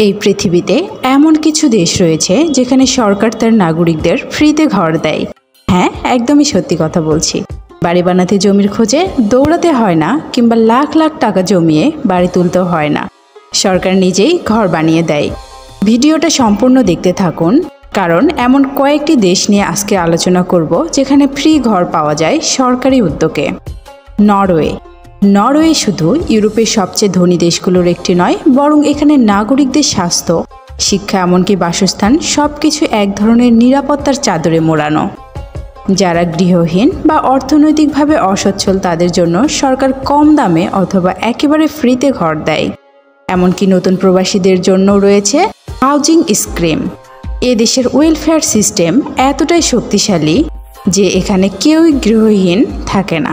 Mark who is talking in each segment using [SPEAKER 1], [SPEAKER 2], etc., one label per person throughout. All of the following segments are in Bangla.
[SPEAKER 1] এই পৃথিবীতে এমন কিছু দেশ রয়েছে যেখানে সরকার তার নাগরিকদের ফ্রিতে ঘর দেয়। হ্যাঁ, একদমই সত্যি কথা বলছি। বাড়ি বানাতে জমির খোঁজে দৌড়াতে হয় না, কিংবা লাখ লাখ টাকা জমিয়ে বাড়ি তুলতেও হয় না। সরকার নিজেই ঘর বানিয়ে দেয়। ভিডিওটা সম্পূর্ণ দেখতে থাকুন, কারণ এমন কয়েকটি দেশ নিয়ে আজকে আলোচনা করব যেখানে ফ্রি ঘর পাওয়া যায় সরকারি উদ্যোগে। নরওয়ে শুধু ইউরোপের সবচেয়ে ধনী দেশগুলোর একটি নয়, বরং এখানে নাগরিকদের স্বাস্থ্য, শিক্ষা, এমনকি বাসস্থান সবকিছু এক ধরনের নিরাপত্তার চাদরে মোড়ানো। যারা গৃহহীন বা অর্থনৈতিকভাবে অসচ্ছল তাদের জন্য সরকার কম দামে অথবা একেবারে ফ্রিতে ঘর দেয়। এমনকি নতুন প্রবাসীদের জন্য রয়েছে হাউজিং স্কিম। এ দেশের ওয়েলফেয়ার সিস্টেম এতটাই শক্তিশালী যে এখানে কেউই গৃহহীন থাকে না।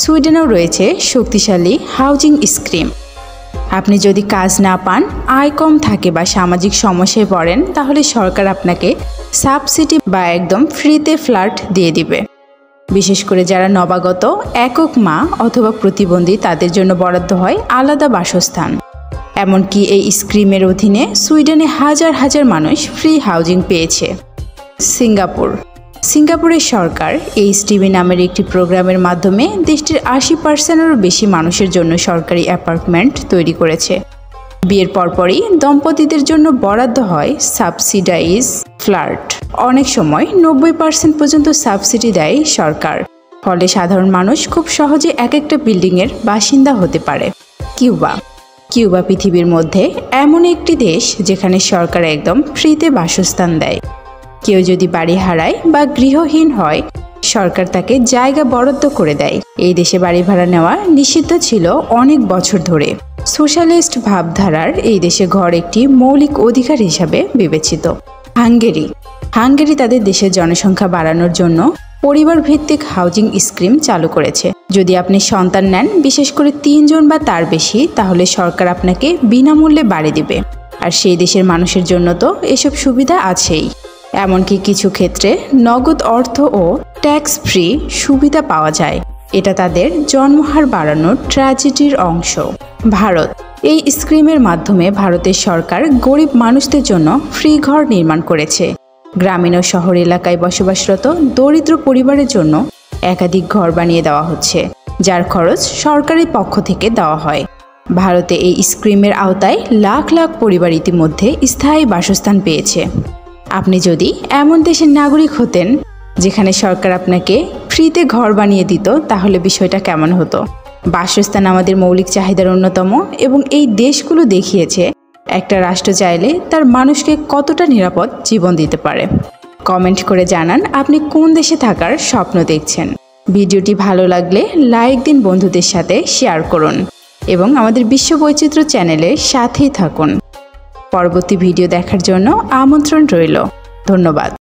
[SPEAKER 1] সুইডেনেও রয়েছে শক্তিশালী হাউজিং স্কিম। আপনি যদি কাজ না পান, আয় কম থাকে বা সামাজিক সমস্যায় পড়েন, তাহলে সরকার আপনাকে সাবসিডি বা একদম ফ্রিতে ফ্ল্যাট দিয়ে দিবে। বিশেষ করে যারা নবাগত, একক মা অথবা প্রতিবন্ধী তাদের জন্য বরাদ্দ হয় আলাদা বাসস্থান। এমনকি এই স্কিমের অধীনে সুইডেনে হাজার হাজার মানুষ ফ্রি হাউজিং পেয়েছে। সিঙ্গাপুরের সরকার এইচডিবি নামের একটি প্রোগ্রামের মাধ্যমে দেশটির 80%-এরও বেশি মানুষের জন্য সরকারি অ্যাপার্টমেন্ট তৈরি করেছে। বিয়ের পরপরই দম্পতিদের জন্য বরাদ্দ হয় সাবসিডাইজ ফ্ল্যাট। অনেক সময় 90% পর্যন্ত সাবসিডি দেয় সরকার, ফলে সাধারণ মানুষ খুব সহজে এক একটা বিল্ডিংয়ের বাসিন্দা হতে পারে। কিউবা পৃথিবীর মধ্যে এমন একটি দেশ যেখানে সরকার একদম ফ্রিতে বাসস্থান দেয়। কেউ যদি বাড়ি হারায় বা গৃহহীন হয়, সরকার তাকে জায়গা বরাদ্দ করে দেয়। এই দেশে বাড়ি ভাড়া নেওয়া নিষিদ্ধ ছিল অনেক বছর ধরে। সোশ্যালিস্ট ভাবধারার এই দেশে ঘর একটি মৌলিক অধিকার হিসাবে বিবেচিত। হাঙ্গেরি তাদের দেশের জনসংখ্যা বাড়ানোর জন্য পরিবার ভিত্তিক হাউজিং স্কিম চালু করেছে। যদি আপনি সন্তান নেন, বিশেষ করে 3 জন বা তার বেশি, তাহলে সরকার আপনাকে বিনামূল্যে বাড়ি দিবে। আর সেই দেশের মানুষের জন্য তো এসব সুবিধা আছেই। এমনকি কিছু ক্ষেত্রে নগদ অর্থ ও ট্যাক্স ফ্রি সুবিধা পাওয়া যায়। এটা তাদের জন্মহার বাড়ানোর ট্র্যাজেডির অংশ। এই স্কিমের মাধ্যমে ভারতের সরকার গরিব মানুষদের জন্য ফ্রি ঘর নির্মাণ করেছে। গ্রামীণ ও শহর এলাকায় বসবাসরত দরিদ্র পরিবারের জন্য একাধিক ঘর বানিয়ে দেওয়া হচ্ছে, যার খরচ সরকারের পক্ষ থেকে দেওয়া হয়। ভারতে এই স্কিমের আওতায় লাখ লাখ পরিবার ইতিমধ্যে স্থায়ী বাসস্থান পেয়েছে। আপনি যদি এমন দেশের নাগরিক হতেন যেখানে সরকার আপনাকে ফ্রিতে ঘর বানিয়ে দিত, তাহলে বিষয়টা কেমন হতো? বাসস্থান আমাদের মৌলিক চাহিদার অন্যতম, এবং এই দেশগুলো দেখিয়েছে একটা রাষ্ট্র চাইলে তার মানুষকে কতটা নিরাপদ জীবন দিতে পারে। কমেন্ট করে জানান আপনি কোন দেশে থাকার স্বপ্ন দেখছেন। ভিডিওটি ভালো লাগলে লাইক দিন, বন্ধুদের সাথে শেয়ার করুন এবং আমাদের বিশ্ব বৈচিত্র্য চ্যানেলের সাথেই থাকুন। পরবর্তী ভিডিও দেখার জন্য আমন্ত্রণ রইল। ধন্যবাদ।